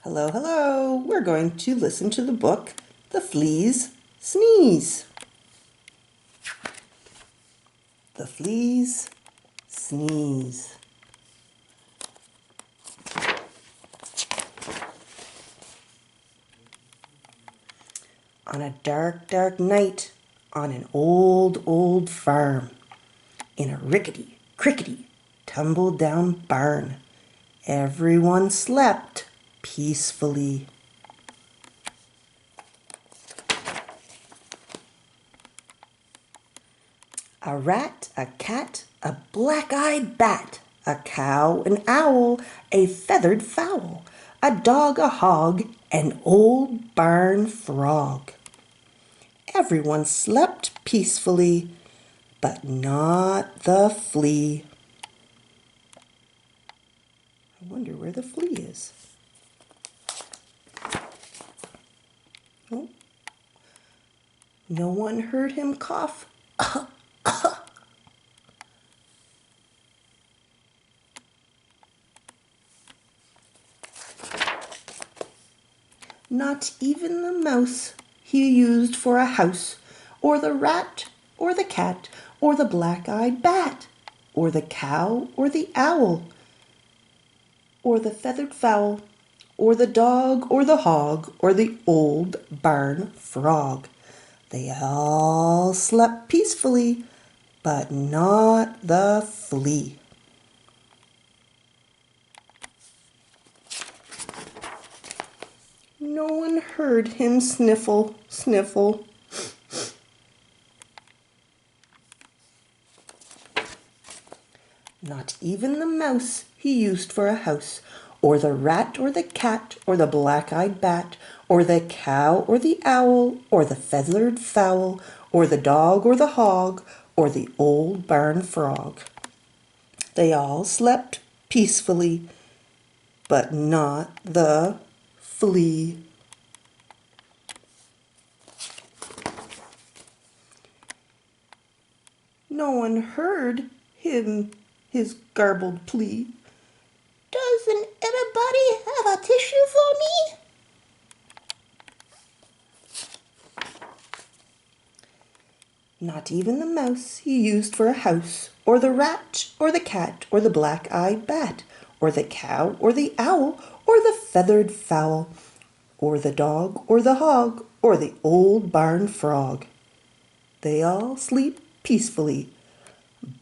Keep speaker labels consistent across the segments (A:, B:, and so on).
A: Hello, hello. We're going to listen to the book, The Flea's Sneeze. The Flea's Sneeze. On a dark, dark night, on an old, old farm, in a rickety, crickety, tumble-down barn, everyone slept peacefully. A rat, a cat, a black-eyed bat, a cow, an owl, a feathered fowl, a dog, a hog, an old barn frog. Everyone slept peacefully, but not the flea. I wonder where the flea is. Oh, no one heard him cough. Not even the mouse he used for a house, or the rat, or the cat, or the black-eyed bat, or the cow, or the owl, or the feathered fowl, or the dog, or the hog, or the old barn frog. They all slept peacefully, but not the flea. No one heard him sniffle, sniffle. Not even the mouse he used for a house, or the rat, or the cat, or the black-eyed bat, or the cow, or the owl, or the feathered fowl, or the dog, or the hog, or the old barn frog. They all slept peacefully, but not the flea. No one heard his garbled plea. Doesn't anybody have a tissue for me? Not even the mouse he used for a house, or the rat, or the cat, or the black-eyed bat, or the cow, or the owl, or the feathered fowl, or the dog, or the hog, or the old barn frog. They all sleep peacefully,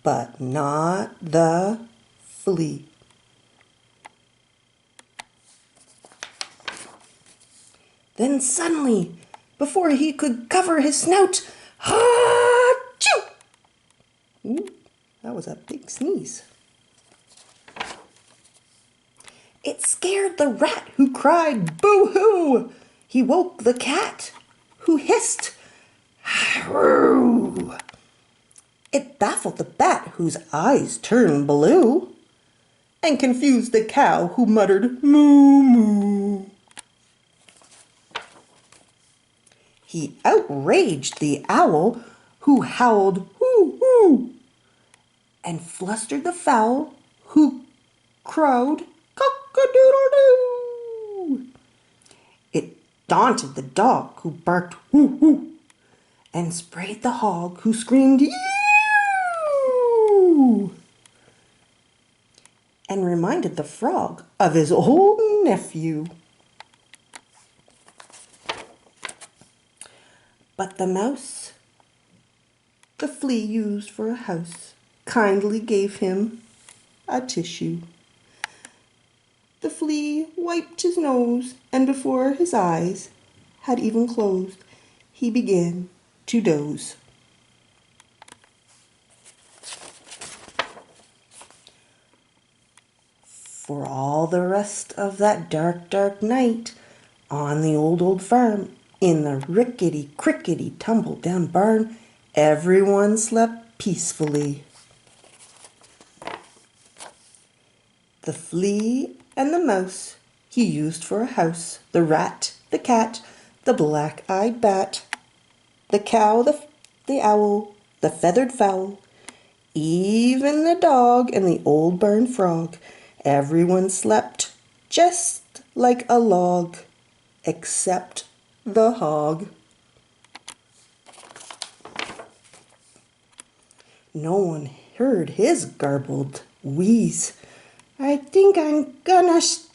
A: but not the flea. Then suddenly, before he could cover his snout, ha-choo! Ooh, that was a big sneeze. It scared the rat, who cried, boo-hoo! He woke the cat, who hissed, haroo! It baffled the bat, whose eyes turned blue, and confused the cow, who muttered, moo-moo. He outraged the owl, who howled, hoo-hoo, and flustered the fowl, who crowed, cock-a-doodle-doo. It daunted the dog, who barked, whoo-hoo, and sprayed the hog, who screamed, eeeeew, and reminded the frog of his old nephew. But the mouse the flea used for a house kindly gave him a tissue. The flea wiped his nose, and before his eyes had even closed, he began to doze. For all the rest of that dark, dark night, on the old, old farm, in the rickety, crickety, tumble-down barn, everyone slept peacefully. The flea and the mouse he used for a house, the rat, the cat, the black-eyed bat, the cow, the owl, the feathered fowl, even the dog and the old barn frog. Everyone slept just like a log, except the hog. No one heard his garbled wheeze. I think I'm gonna sneeze.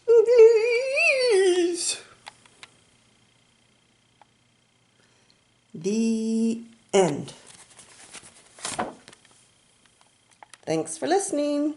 A: The end. Thanks for listening.